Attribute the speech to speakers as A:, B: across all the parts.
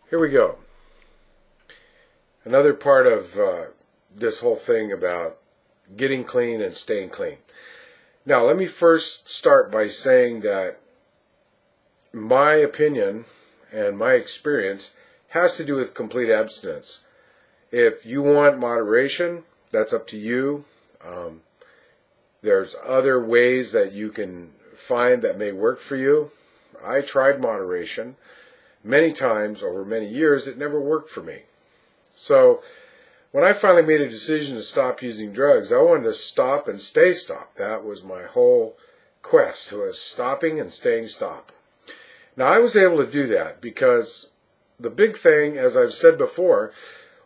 A: Here we go. Another part of this whole thing about getting clean and staying clean. Now, let me first start by saying that my opinion and my experience has to do with complete abstinence. If you want moderation, that's up to you. There's other ways that you can find that may work for you. I tried moderation many times over many years. It never worked for me. So when I finally made a decision to stop using drugs, I wanted to stop and stay stopped. That was my whole quest, was stopping and staying stopped. Now, I was able to do that because the big thing, as I've said before,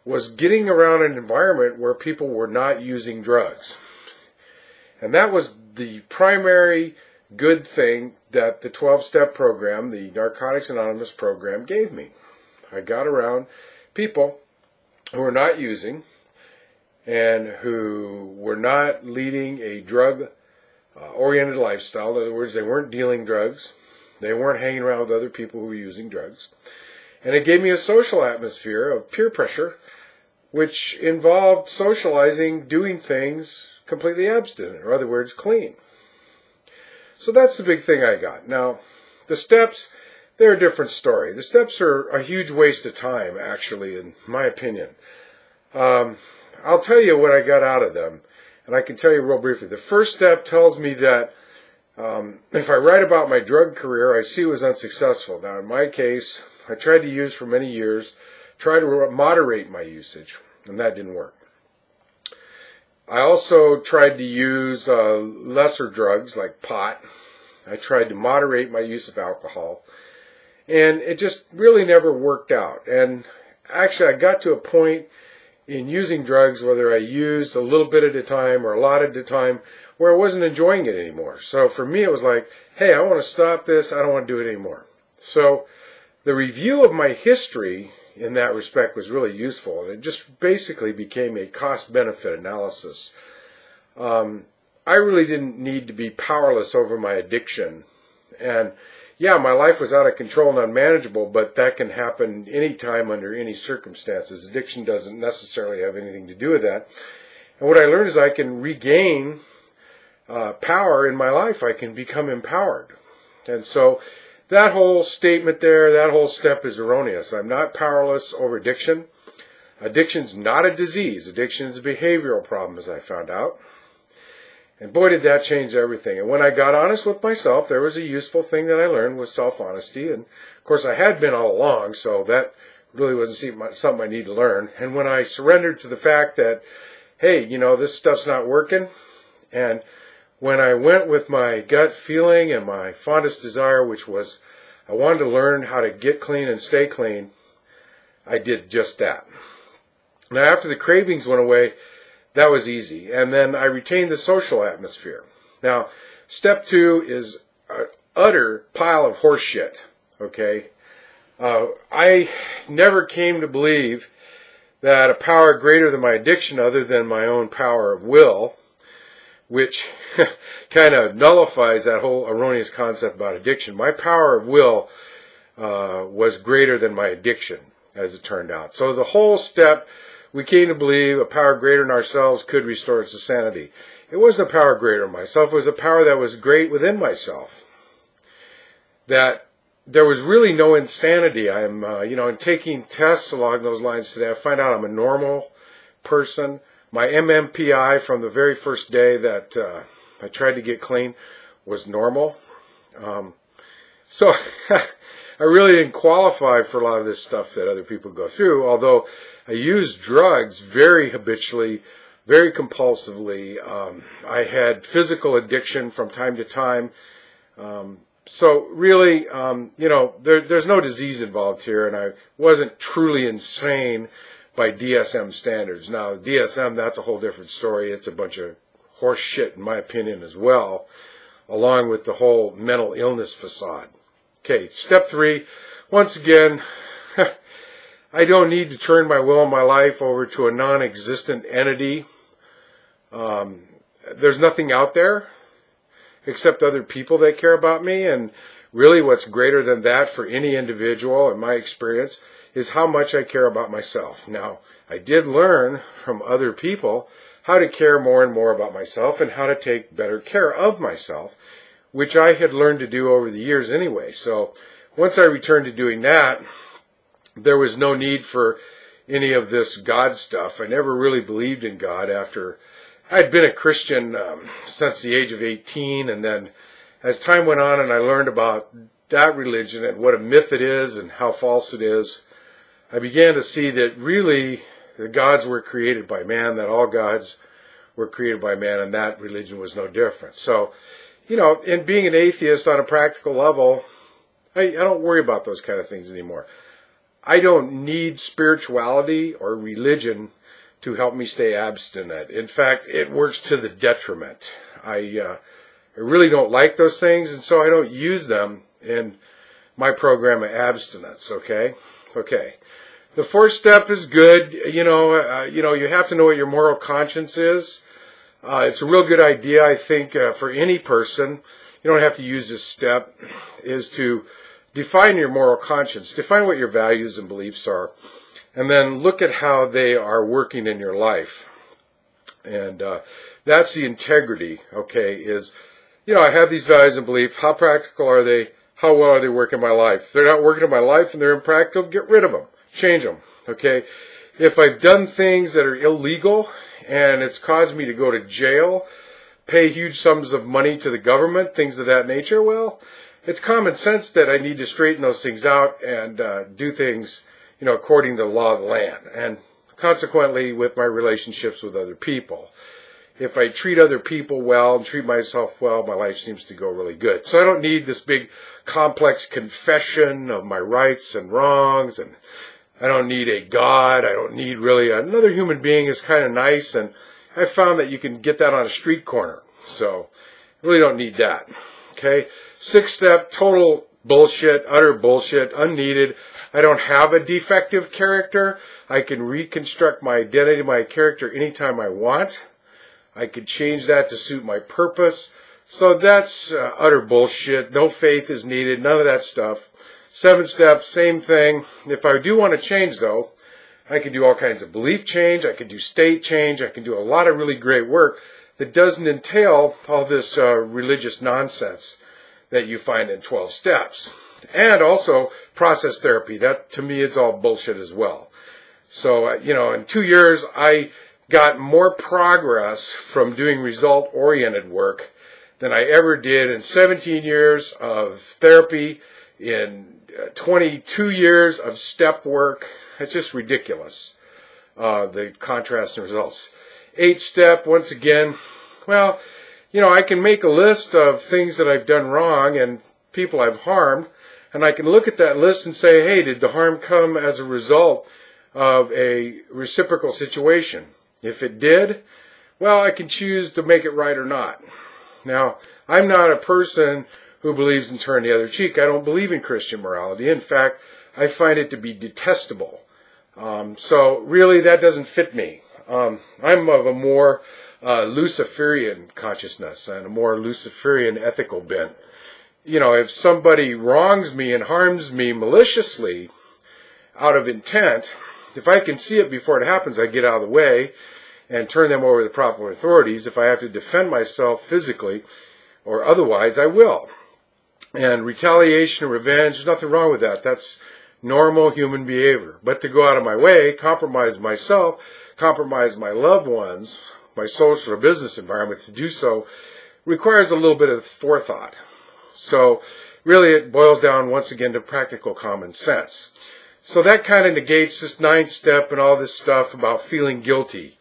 A: was getting around an environment where people were not using drugs. And that was the primary good thing that the 12-step program, the Narcotics Anonymous program, gave me. I got around people who were not using and who were not leading a drug-oriented lifestyle. In other words, they weren't dealing drugs. They weren't hanging around with other people who were using drugs. And it gave me a social atmosphere of peer pressure, which involved socializing, doing things completely abstinent, or in other words, clean. So that's the big thing I got. Now, the steps, they're a different story. The steps are a huge waste of time, actually, in my opinion. I'll tell you what I got out of them, and I can tell you real briefly. The first step tells me that if I write about my drug career, I see it was unsuccessful. Now, in my case, I tried to use for many years, tried to moderate my usage, and that didn't work. I also tried to use lesser drugs like pot. I tried to moderate my use of alcohol, and it just really never worked out. And actually, I got to a point in using drugs, whether I used a little bit at a time or a lot at a time, where I wasn't enjoying it anymore. So for me, it was like, hey, I want to stop this. I don't want to do it anymore. So the review of my history in that respect was really useful, and it just basically became a cost-benefit analysis. I really didn't need to be powerless over my addiction, and yeah, my life was out of control and unmanageable, but that can happen anytime under any circumstances. Addiction doesn't necessarily have anything to do with that. And what I learned is I can regain power in my life. I can become empowered. And so that whole statement there, that whole step is erroneous. I'm not powerless over addiction. Addiction's not a disease. Addiction is a behavioral problem, as I found out. And boy, did that change everything. And when I got honest with myself, there was a useful thing that I learned was self-honesty. And of course, I had been all along, so that really wasn't something I need to learn. And when I surrendered to the fact that, hey, this stuff's not working, and when I went with my gut feeling and my fondest desire, which was I wanted to learn how to get clean and stay clean, I did just that. Now, after the cravings went away, that was easy. And then I retained the social atmosphere. Now, step 2 is an utter pile of horse shit, okay? I never came to believe that a power greater than my addiction, other than my own power of will, which kind of nullifies that whole erroneous concept about addiction. My power of will was greater than my addiction, as it turned out. So the whole step, we came to believe a power greater than ourselves could restore us to sanity. It wasn't a power greater than myself. It was a power that was great within myself. That there was really no insanity. I'm, in taking tests along those lines today, I find out I'm a normal person. My MMPI from the very first day that I tried to get clean was normal. So I really didn't qualify for a lot of this stuff that other people go through, although I used drugs very habitually, very compulsively. I had physical addiction from time to time. So really, there's no disease involved here, and I wasn't truly insane by DSM standards. Now, DSM, that's a whole different story. It's a bunch of horse shit, in my opinion, as well, along with the whole mental illness facade. Okay, step 3, once again, I don't need to turn my will and my life over to a non-existent entity. There's nothing out there except other people that care about me, and really what's greater than that for any individual, in my experience, is how much I care about myself. Now, I did learn from other people how to care more and more about myself and how to take better care of myself, which I had learned to do over the years anyway. So once I returned to doing that, there was no need for any of this God stuff. I never really believed in God after I'd been a Christian since the age of 18, and then as time went on and I learned about that religion and what a myth it is and how false it is, I began to see that really the gods were created by man, that all gods were created by man, and that religion was no different. So, in being an atheist on a practical level, I don't worry about those kind of things anymore. I don't need spirituality or religion to help me stay abstinent. In fact, it works to the detriment. I really don't like those things, and so I don't use them in my program of abstinence, okay? Okay. The fourth step is good. You have to know what your moral conscience is. It's a real good idea, I think, for any person. You don't have to use this step, is to define your moral conscience. Define what your values and beliefs are. And then look at how they are working in your life. And that's the integrity, okay, is, I have these values and beliefs. How practical are they? How well are they working in my life? If they're not working in my life and they're impractical, get rid of them. Change them, okay? If I've done things that are illegal and it's caused me to go to jail, pay huge sums of money to the government, things of that nature, well, it's common sense that I need to straighten those things out and do things, according to the law of the land, and consequently with my relationships with other people. If I treat other people well and treat myself well, my life seems to go really good. So I don't need this big complex confession of my rights and wrongs, and I don't need a God. I don't need really another human being is kind of nice, and I found that you can get that on a street corner. So I really don't need that. Okay? Sixth step, total bullshit, utter bullshit, unneeded. I don't have a defective character. I can reconstruct my identity, my character anytime I want. I could change that to suit my purpose. So that's utter bullshit. No faith is needed. None of that stuff. Seventh step, same thing. If I do want to change, though, I can do all kinds of belief change. I can do state change. I can do a lot of really great work that doesn't entail all this religious nonsense that you find in 12 steps. And also process therapy. That, to me, is all bullshit as well. So, in 2 years, I got more progress from doing result-oriented work than I ever did in 17 years of therapy, in 22 years of step work. It's just ridiculous, the contrast and results. 8th step, once again, well, I can make a list of things that I've done wrong and people I've harmed, and I can look at that list and say, hey, did the harm come as a result of a reciprocal situation? If it did, well, I can choose to make it right or not. Now, I'm not a person who believes in turn the other cheek. I don't believe in Christian morality. In fact, I find it to be detestable. So really, that doesn't fit me. I'm of a more Luciferian consciousness and a more Luciferian ethical bent. If somebody wrongs me and harms me maliciously out of intent, if I can see it before it happens, I get out of the way and turn them over to the proper authorities. If I have to defend myself physically or otherwise, I will. And retaliation and revenge, there's nothing wrong with that. That's normal human behavior. But to go out of my way, compromise myself, compromise my loved ones, my social or business environment, to do so requires a little bit of forethought. So really it boils down once again to practical common sense. So that kind of negates this 9th step and all this stuff about feeling guilty.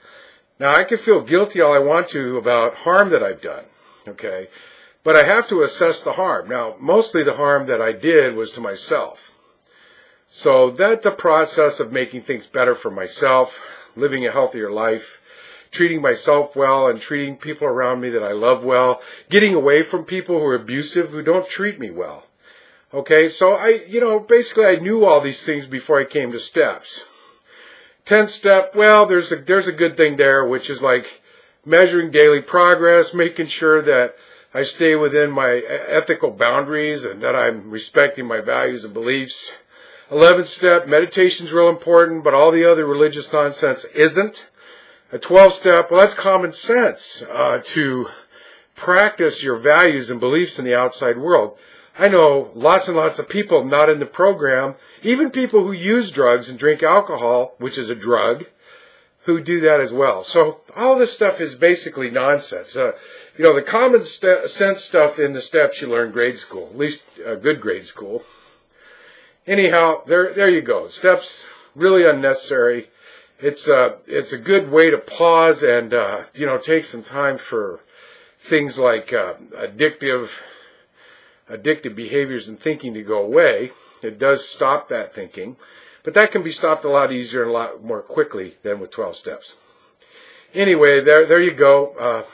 A: Now, I can feel guilty all I want to about harm that I've done, okay? But I have to assess the harm. Now, mostly the harm that I did was to myself. So that's a process of making things better for myself, living a healthier life, treating myself well and treating people around me that I love well, getting away from people who are abusive, who don't treat me well. Okay, so basically I knew all these things before I came to steps. 10th step, well, there's a good thing there, which is like measuring daily progress, making sure that I stay within my ethical boundaries and that I'm respecting my values and beliefs. 11th step, meditation's real important, but all the other religious nonsense isn't. A 12th step, well, that's common sense to practice your values and beliefs in the outside world. I know lots and lots of people not in the program, even people who use drugs and drink alcohol, which is a drug, who do that as well. So all this stuff is basically nonsense. The common sense stuff in the steps you learn grade school, at least a good grade school. Anyhow, there you go. Steps, really unnecessary. It's a good way to pause and, take some time for things like addictive behaviors and thinking to go away. It does stop that thinking, but that can be stopped a lot easier and a lot more quickly than with 12 steps. Anyway, there you go.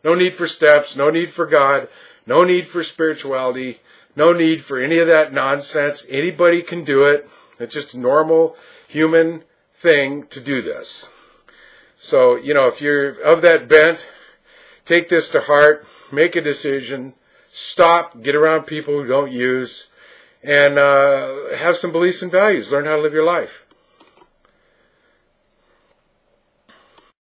A: No need for steps, no need for God, no need for spirituality, no need for any of that nonsense. Anybody can do it. It's just a normal human thing to do this. So, if you're of that bent, take this to heart, make a decision, stop, get around people who don't use, and have some beliefs and values. Learn how to live your life.